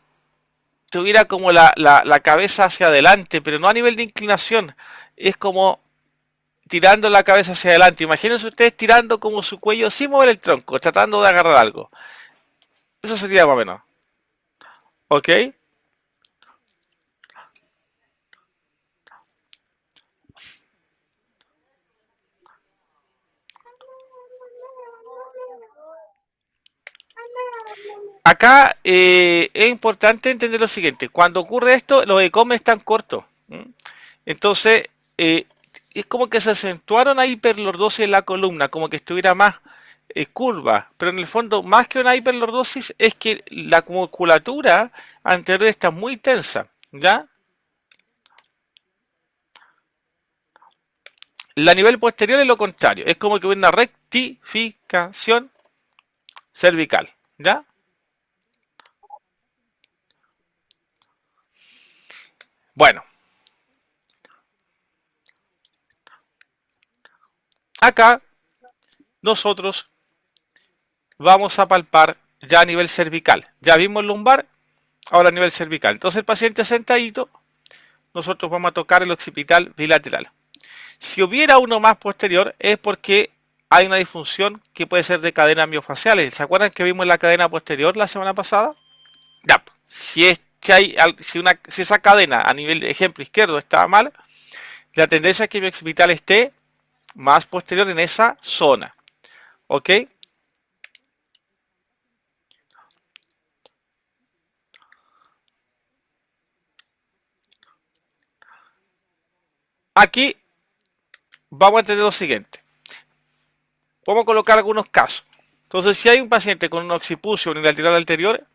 tuviera como la cabeza hacia adelante, pero no a nivel de inclinación. Es como tirando la cabeza hacia adelante. Imagínense ustedes tirando como su cuello sin mover el tronco, tratando de agarrar algo. Eso sería más o menos. ¿Ok? Acá es importante entender lo siguiente. Cuando ocurre esto, los ECOM están cortos. Entonces, eh, es como que se acentuaron la hiperlordosis en la columna, como que estuviera más curva. Pero en el fondo, más que una hiperlordosis, es que la musculatura anterior está muy tensa. ¿Ya? La nivel posterior es lo contrario. Es como que hubiera una rectificación cervical. ¿Ya? Bueno, acá nosotros vamos a palpar ya a nivel cervical. Ya vimos el lumbar, ahora a nivel cervical. Entonces el paciente sentadito, nosotros vamos a tocar el occipital bilateral. Si hubiera uno más posterior es porque hay una disfunción que puede ser de cadenas miofaciales. ¿Se acuerdan que vimos la cadena posterior la semana pasada? Ya, si esa cadena a nivel de ejemplo izquierdo está mal, la tendencia es que mi occipital esté más posterior en esa zona. ¿Ok? Aquí vamos a entender lo siguiente. Vamos a colocar algunos casos. Entonces, si hay un paciente con un occipucio unilateral anterior,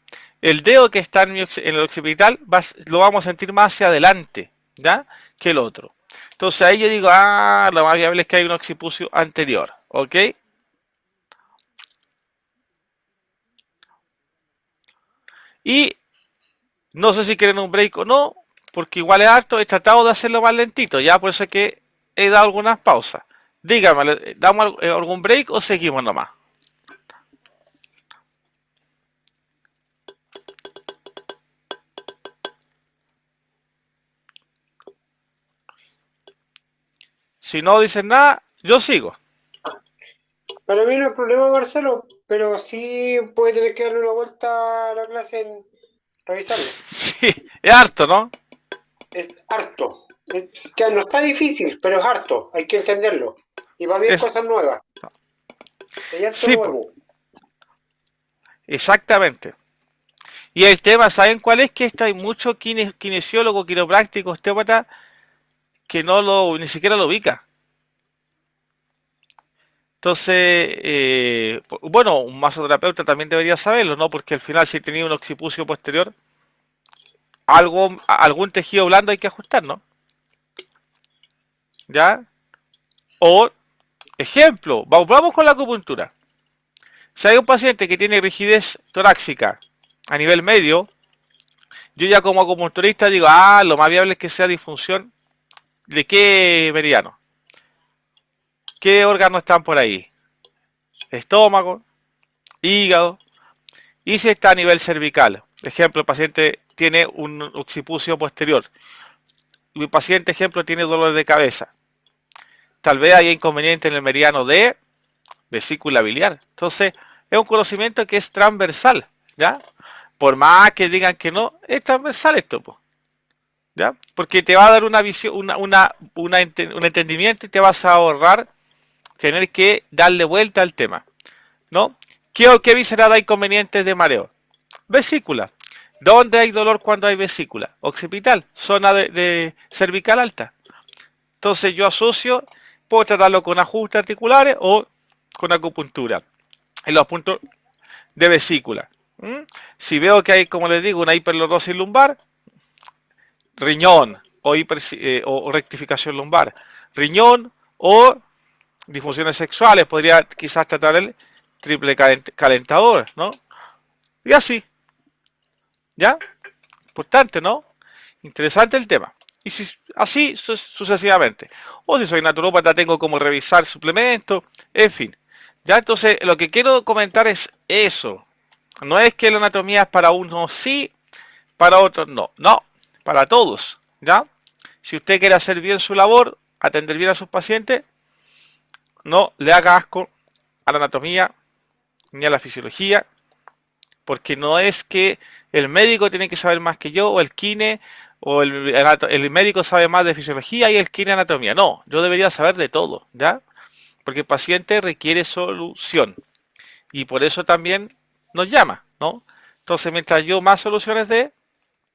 el dedo que está en el occipital lo vamos a sentir más hacia adelante, ¿ya? Que el otro. Entonces ahí yo digo, lo más viable es que hay un occipucio anterior, ¿ok? Y no sé si quieren un break o no, porque igual es harto, he tratado de hacerlo más lentito, ya por eso es que he dado algunas pausas. Díganme, ¿damos algún break o seguimos nomás? Si no dicen nada, yo sigo. Para mí no hay problema, Marcelo, pero sí puede tener que darle una vuelta a la clase en revisarlo. Sí, es harto, ¿no? Es harto. Que no está difícil, pero es harto. Hay que entenderlo. Y va a haber Es, cosas nuevas. Hay harto sí, po. nuevo. Exactamente. Y el tema, ¿saben cuál es? Que esto hay muchos kinesiólogos, quiroprácticos, osteópatas que ni siquiera lo ubica. Entonces, bueno, un masoterapeuta también debería saberlo, ¿no? Porque al final si tenía un occipucio posterior, algún tejido blando hay que ajustar, ¿no? ¿Ya? O, ejemplo, vamos con la acupuntura. Si hay un paciente que tiene rigidez torácica a nivel medio, yo ya como acupunturista digo, lo más viable es que sea disfunción de qué meridiano, qué órganos están por ahí, estómago, hígado, y si está a nivel cervical. Ejemplo, el paciente tiene un occipucio posterior, y mi paciente, ejemplo, tiene dolor de cabeza. Tal vez haya inconveniente en el meridiano de vesícula biliar. Entonces, es un conocimiento que es transversal, ¿ya? Por más que digan que no, es transversal esto, po, ¿ya? Porque te va a dar una visión, un entendimiento y te vas a ahorrar tener que darle vuelta al tema, ¿no? ¿Qué víscera da inconvenientes de mareo? Vesícula. ¿Dónde hay dolor cuando hay vesícula? Occipital, zona de cervical alta. Entonces yo asocio, puedo tratarlo con ajustes articulares o con acupuntura en los puntos de vesícula. Si veo que hay, como les digo, una hiperlordosis lumbar, riñón o rectificación lumbar, riñón o disfunciones sexuales, podría quizás tratar el triple calentador, ¿no? Y así, ¿ya? Importante, ¿no? Interesante el tema. Y así sucesivamente. O si soy naturópata, tengo como revisar suplementos, en fin. Ya, entonces, lo que quiero comentar es eso. No es que la anatomía es para unos sí, para otros no. No, para todos, ¿ya? Si usted quiere hacer bien su labor, atender bien a sus pacientes, no le haga asco a la anatomía ni a la fisiología, porque no es que el médico tiene que saber más que yo, o el kine, o el médico sabe más de fisiología y el kine anatomía. No, yo debería saber de todo, ¿ya? Porque el paciente requiere solución. Y por eso también nos llama, ¿no? Entonces, mientras yo más soluciones dé,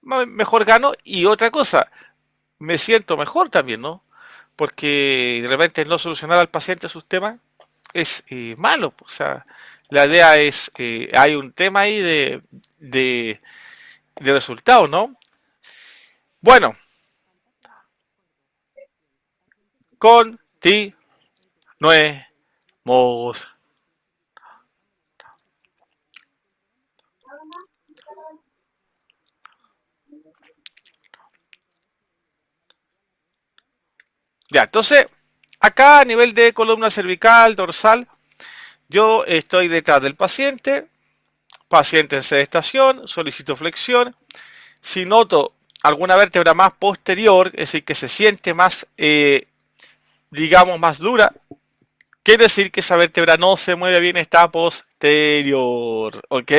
mejor gano. Y otra cosa, me siento mejor también, ¿no? Porque de repente no solucionar al paciente sus temas es malo. O sea, la idea es, hay un tema ahí de resultados, ¿no? Bueno, continuemos. Ya, entonces, acá a nivel de columna cervical, dorsal, yo estoy detrás del paciente, paciente en sedestación, solicito flexión. Si noto alguna vértebra más posterior, es decir, que se siente más, digamos, más dura, quiere decir que esa vértebra no se mueve bien, está posterior, ¿ok?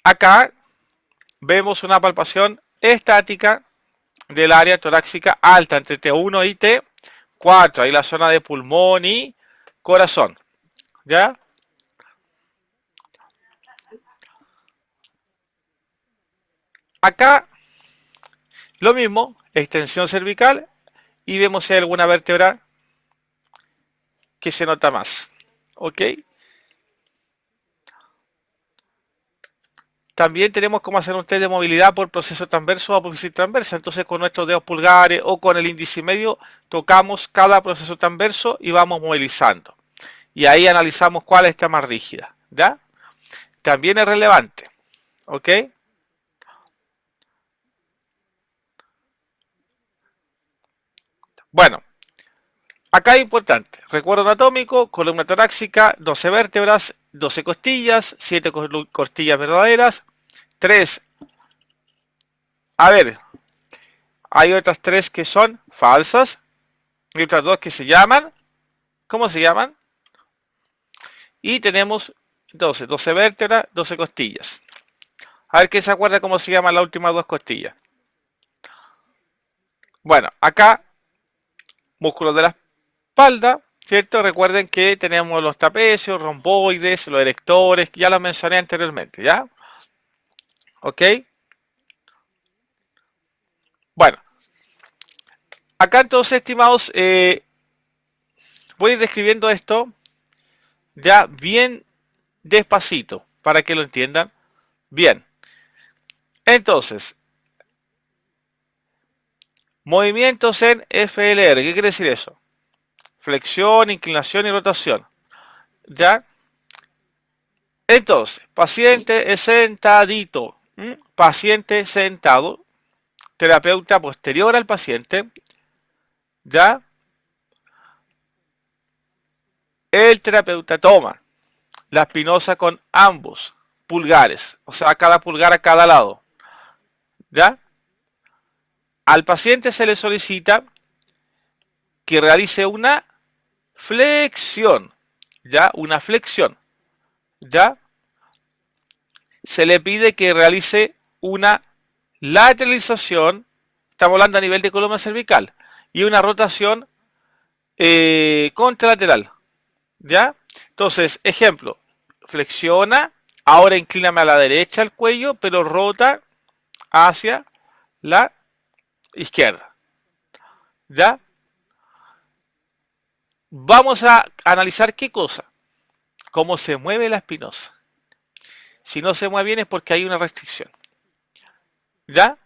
Acá vemos una palpación estática del área torácica alta entre T1 y T4, ahí la zona de pulmón y corazón, ¿ya? Acá lo mismo, extensión cervical y vemos si hay alguna vértebra que se nota más, ¿ok? También tenemos cómo hacer un test de movilidad por proceso transverso o apófisis transversa. Entonces con nuestros dedos pulgares o con el índice medio tocamos cada proceso transverso y vamos movilizando. Y ahí analizamos cuál está más rígida, ¿ya? También es relevante, ¿ok? Bueno, acá es importante. Recuerdo anatómico, columna torácica, 12 vértebras, 12 costillas, 7 costillas verdaderas, 3. A ver, hay otras 3 que son falsas y otras 2 que se llaman, ¿cómo se llaman? Y tenemos 12 vértebras, 12 costillas. A ver quién se acuerda cómo se llaman las últimas 2 costillas. Bueno, acá, músculos de la espalda, ¿cierto? Recuerden que tenemos los trapecios, romboides, los erectores, ya los mencioné anteriormente, ¿ya? ¿Ok? Bueno, acá entonces, estimados, voy a ir describiendo esto ya bien despacito para que lo entiendan bien. Entonces, movimientos en FLR, ¿qué quiere decir eso? Flexión, inclinación y rotación, ¿ya? Entonces, paciente sentadito, paciente sentado, terapeuta posterior al paciente, ¿ya? El terapeuta toma la espinosa con ambos pulgares, o sea, cada pulgar a cada lado, ¿ya? Al paciente se le solicita que realice una flexión, ¿ya? Una flexión, ¿ya? Se le pide que realice una lateralización, estamos hablando a nivel de columna cervical, y una rotación contralateral, ¿ya? Entonces, ejemplo, flexiona, ahora inclíname a la derecha el cuello, pero rota hacia la izquierda, ¿ya? Vamos a analizar qué cosa, cómo se mueve la espinosa. Si no se mueve bien es porque hay una restricción, ¿ya?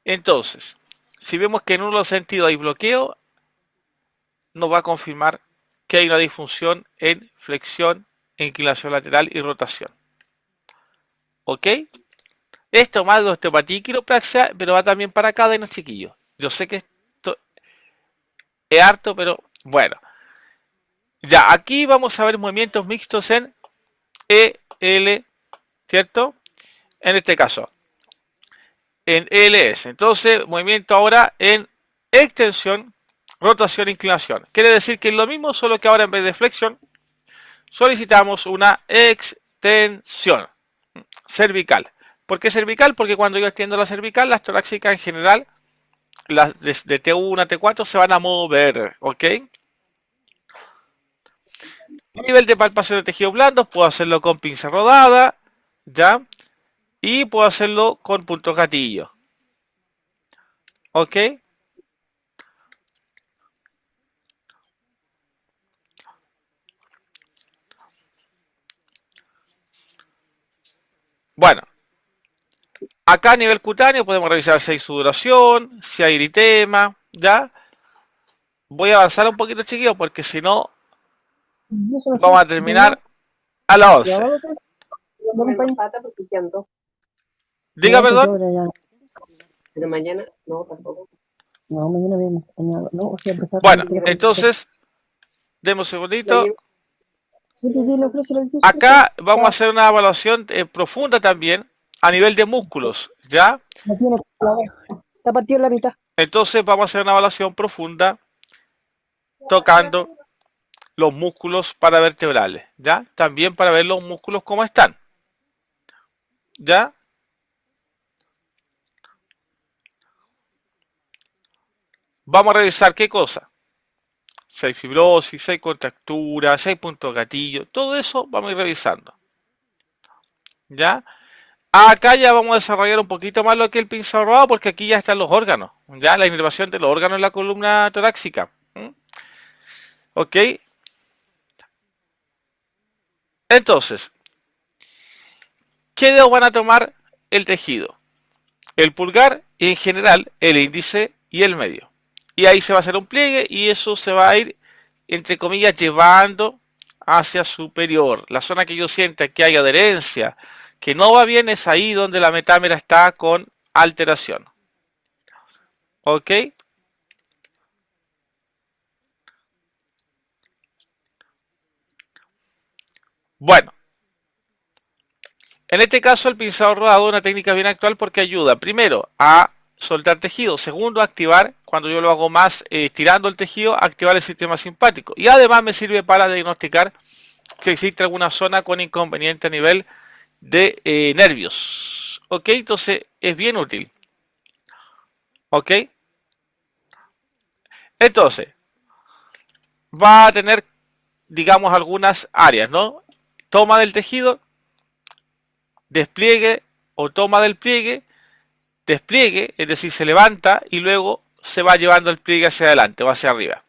Entonces, si vemos que en uno de los sentidos hay bloqueo, nos va a confirmar que hay una disfunción en flexión, inclinación lateral y rotación. ¿Ok? Esto más de osteopatía y quiropraxia, pero va también para cadenas, chiquillos. Yo sé que esto es harto, pero bueno. Ya, aquí vamos a ver movimientos mixtos en EL, ¿cierto? En este caso, en ELS. Entonces, movimiento ahora en extensión, rotación, inclinación. Quiere decir que es lo mismo, solo que ahora en vez de flexión, solicitamos una extensión cervical. ¿Por qué cervical? Porque cuando yo extiendo la cervical, las torácicas en general, las de T1 a T4 se van a mover, ¿ok? A nivel de palpación de tejidos blandos, puedo hacerlo con pinza rodada, ¿ya? Y puedo hacerlo con puntos gatillo, ¿ok? Bueno, acá a nivel cutáneo podemos revisar si hay sudoración, si hay eritema, ¿ya? Voy a avanzar un poquito, chiquillos, porque si no, vamos a terminar a las 11. Diga, perdón. Pero mañana, no, tampoco. No, mañana vemos. No, o sea, empezar Bueno, entonces, demos un segundito. Acá vamos a hacer una evaluación profunda también a nivel de músculos, ¿ya? Está partido en la mitad. Entonces vamos a hacer una evaluación profunda tocando los músculos paravertebrales, ¿ya? También para ver los músculos cómo están, ¿ya? Vamos a revisar qué cosa. Si hay fibrosis, si hay contractura, si hay puntos gatillo, todo eso vamos a ir revisando, ¿ya? Acá ya vamos a desarrollar un poquito más lo que es el pinzado rodado porque aquí ya están los órganos, ya la inervación de los órganos en la columna torácica. ¿Ok? Entonces, ¿qué dedos van a tomar el tejido? El pulgar y en general el índice y el medio. Y ahí se va a hacer un pliegue y eso se va a ir, entre comillas, llevando hacia superior. La zona que yo sienta que hay adherencia, que no va bien, es ahí donde la metámera está con alteración. ¿Ok? Bueno, en este caso el pinzado rodado es una técnica bien actual porque ayuda, primero, a soltar tejido, segundo, a activar, cuando yo lo hago más estirando el tejido, activar el sistema simpático. Y además me sirve para diagnosticar que existe alguna zona con inconveniente a nivel de nervios. ¿Ok? Entonces es bien útil. ¿Ok? Entonces, va a tener, digamos, algunas áreas, ¿no? Toma del tejido, despliegue o toma del pliegue, despliegue, es decir, se levanta y luego se va llevando el pliegue hacia adelante o hacia arriba.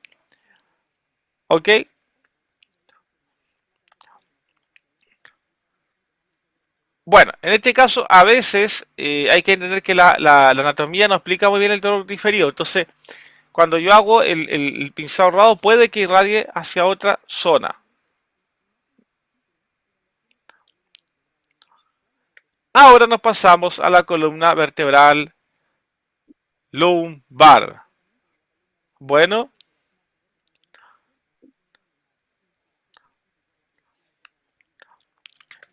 ¿Ok? Bueno, en este caso a veces hay que entender que la anatomía no explica muy bien el dolor diferido. Entonces, cuando yo hago el pinzado rodado puede que irradie hacia otra zona. Ahora nos pasamos a la columna vertebral lumbar. Bueno,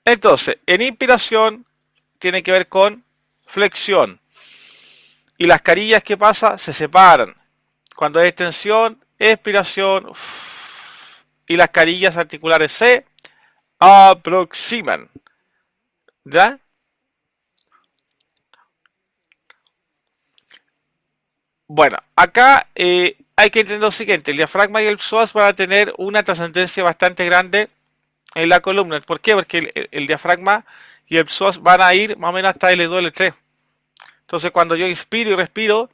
entonces, en inspiración tiene que ver con flexión. Y las carillas, ¿qué pasa? Se separan. Cuando hay extensión, expiración, y las carillas articulares se aproximan. ¿Ya? Bueno, acá hay que entender lo siguiente. El diafragma y el psoas van a tener una trascendencia bastante grande en la columna. ¿Por qué? Porque el diafragma y el psoas van a ir más o menos hasta L2, L3. Entonces, cuando yo inspiro y respiro,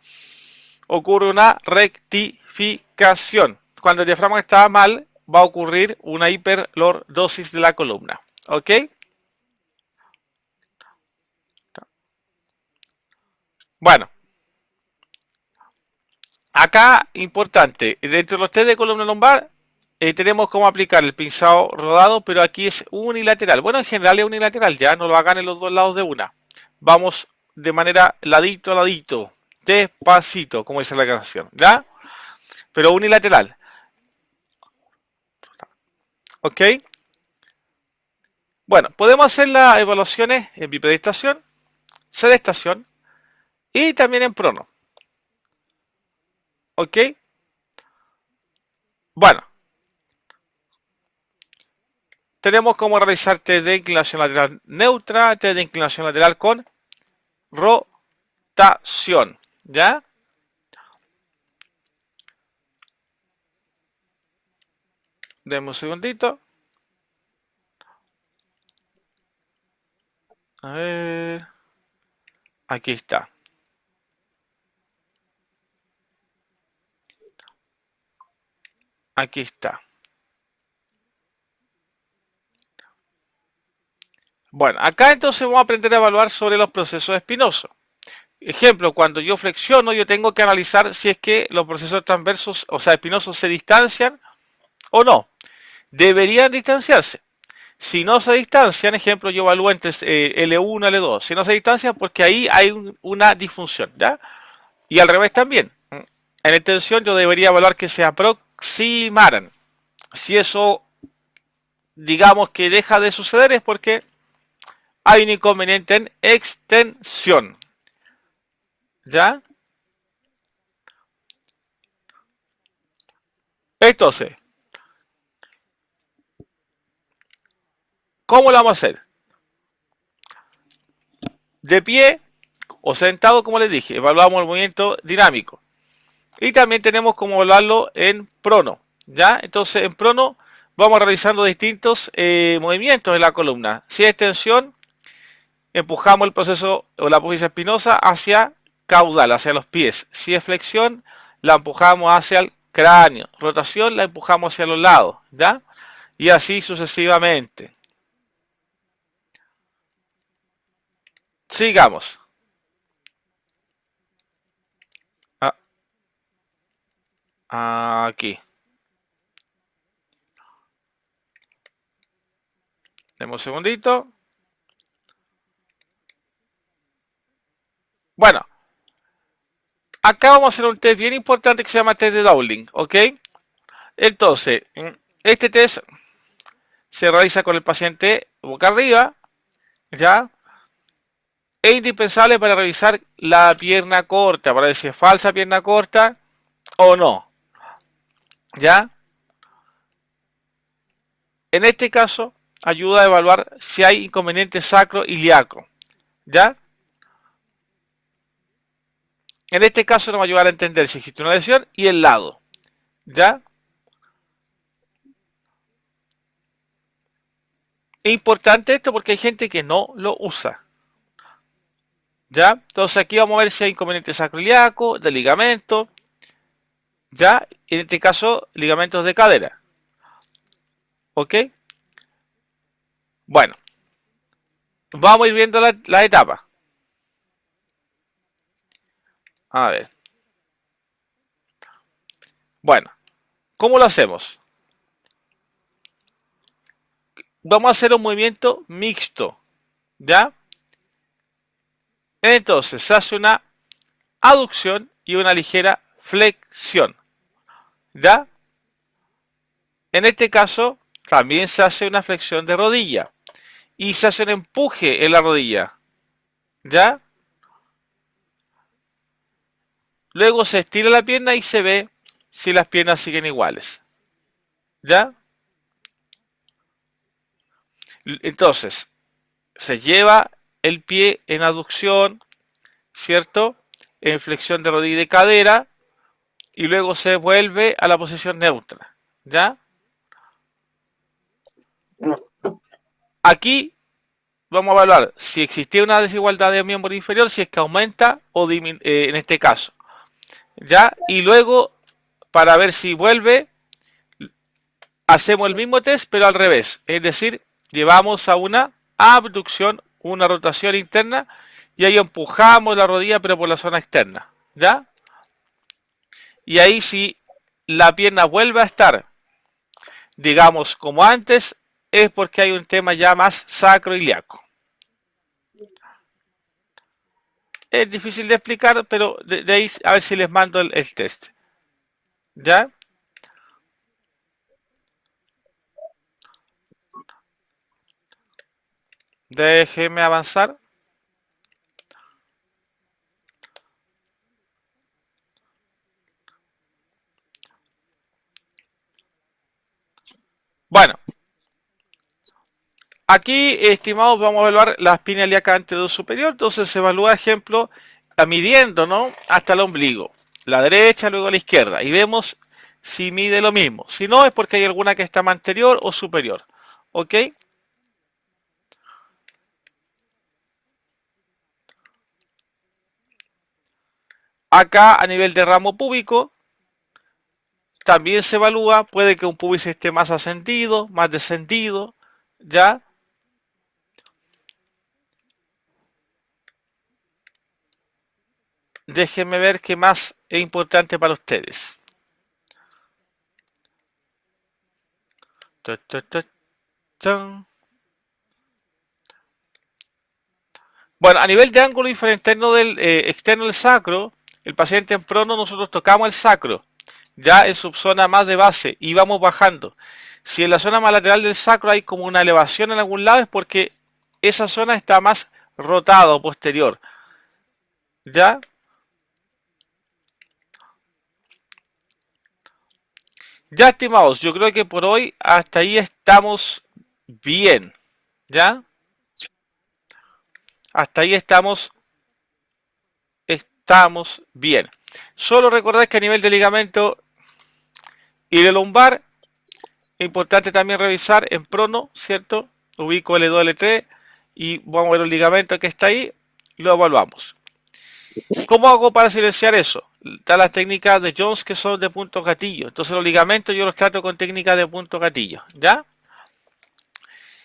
ocurre una rectificación. Cuando el diafragma está mal, va a ocurrir una hiperlordosis de la columna. ¿Ok? Bueno, acá, importante, dentro de los test de columna lumbar, tenemos cómo aplicar el pinzado rodado, pero aquí es unilateral. Bueno, en general es unilateral, ya no lo hagan en los dos lados de una. Vamos de manera ladito a ladito, despacito, como dice la canción, ¿ya? Pero unilateral. ¿Ok? Bueno, podemos hacer las evaluaciones en bipedestación, sedestación y también en prono. ¿Ok? Bueno, tenemos cómo realizar test de inclinación lateral neutra, test de inclinación lateral con rotación. ¿Ya? Denme un segundito. A ver. Aquí está. Aquí está. Bueno, acá entonces vamos a aprender a evaluar sobre los procesos espinosos. Ejemplo, cuando yo flexiono, yo tengo que analizar si es que los procesos transversos, o sea, espinosos, se distancian o no. Deberían distanciarse. Si no se distancian, ejemplo, yo evalúo entre L1 y L2. Si no se distancian, porque ahí hay una disfunción, ¿ya? Y al revés también. En extensión yo debería evaluar que se aproximaran. Si eso, digamos que deja de suceder, es porque hay un inconveniente en extensión. ¿Ya? Entonces, ¿cómo lo vamos a hacer? De pie o sentado, como les dije, evaluamos el movimiento dinámico. Y también tenemos como evaluarlo en prono. ¿Ya? Entonces, en prono vamos realizando distintos movimientos en la columna. Si es extensión, empujamos el proceso o la posición espinosa hacia caudal, hacia los pies. Si es flexión, la empujamos hacia el cráneo. Rotación, la empujamos hacia los lados. ¿Ya? Y así sucesivamente. Sigamos. Aquí. Demos un segundito. Bueno, acá vamos a hacer un test bien importante que se llama test de Dowling, ¿ok? Entonces, este test se realiza con el paciente boca arriba, ¿ya? Es indispensable para revisar la pierna corta, para decir falsa pierna corta o no, ¿ya? En este caso, ayuda a evaluar si hay inconveniente sacro-ilíaco, ¿ya? En este caso nos va a ayudar a entender si existe una lesión y el lado. ¿Ya? Es importante esto porque hay gente que no lo usa. ¿Ya? Entonces aquí vamos a ver si hay inconvenientes sacroiliacos, de ligamento, ¿ya? En este caso, ligamentos de cadera. ¿Ok? Bueno, vamos a ir viendo la etapa. A ver. Bueno, ¿cómo lo hacemos? Vamos a hacer un movimiento mixto, ¿ya? Entonces se hace una aducción y una ligera flexión, ¿ya? En este caso también se hace una flexión de rodilla y se hace un empuje en la rodilla, ¿ya? Luego se estira la pierna y se ve si las piernas siguen iguales, ¿ya? Entonces, se lleva el pie en aducción, ¿cierto? En flexión de rodilla y de cadera, y luego se vuelve a la posición neutra, ¿ya? Aquí vamos a evaluar si existía una desigualdad de miembro inferior, si es que aumenta o disminuye, en este caso, ¿ya? Y luego, para ver si vuelve, hacemos el mismo test, pero al revés, es decir, llevamos a una abducción, una rotación interna, y ahí empujamos la rodilla, pero por la zona externa, ¿ya? Y ahí si la pierna vuelve a estar, digamos, como antes, es porque hay un tema ya más sacroiliaco. Es difícil de explicar, pero de ahí a ver si les mando el test. ¿Ya? Déjeme avanzar. Bueno, aquí, estimados, vamos a evaluar la espina ilíaca anterior superior. Entonces se evalúa, ejemplo, midiendo, ¿no? Hasta el ombligo. La derecha, luego la izquierda. Y vemos si mide lo mismo. Si no, es porque hay alguna que está más anterior o superior. ¿Ok? Acá, a nivel de ramo púbico, también se evalúa. Puede que un pubis esté más ascendido, más descendido. ¿Ya? Déjenme ver qué más es importante para ustedes. Bueno, a nivel de ángulo infrainterno del externo del sacro, el paciente en prono nosotros tocamos el sacro, ya en su zona más de base y vamos bajando. Si en la zona más lateral del sacro hay como una elevación en algún lado es porque esa zona está más rotada o posterior. ¿Ya? Ya, estimados, yo creo que por hoy hasta ahí estamos bien. ¿Ya? Hasta ahí estamos bien. Solo recordad que a nivel de ligamento y de lumbar, es importante también revisar en prono, ¿cierto? Ubico L2, L3 y vamos a ver el ligamento que está ahí y lo evaluamos. ¿Cómo hago para silenciar eso? Están las técnicas de Jones que son de punto gatillo. Entonces los ligamentos yo los trato con técnicas de punto gatillo, ¿ya?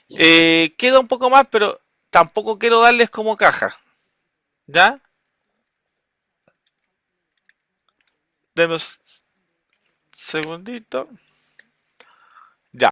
Queda un poco más, pero tampoco quiero darles como caja, ¿ya? Demos un segundito.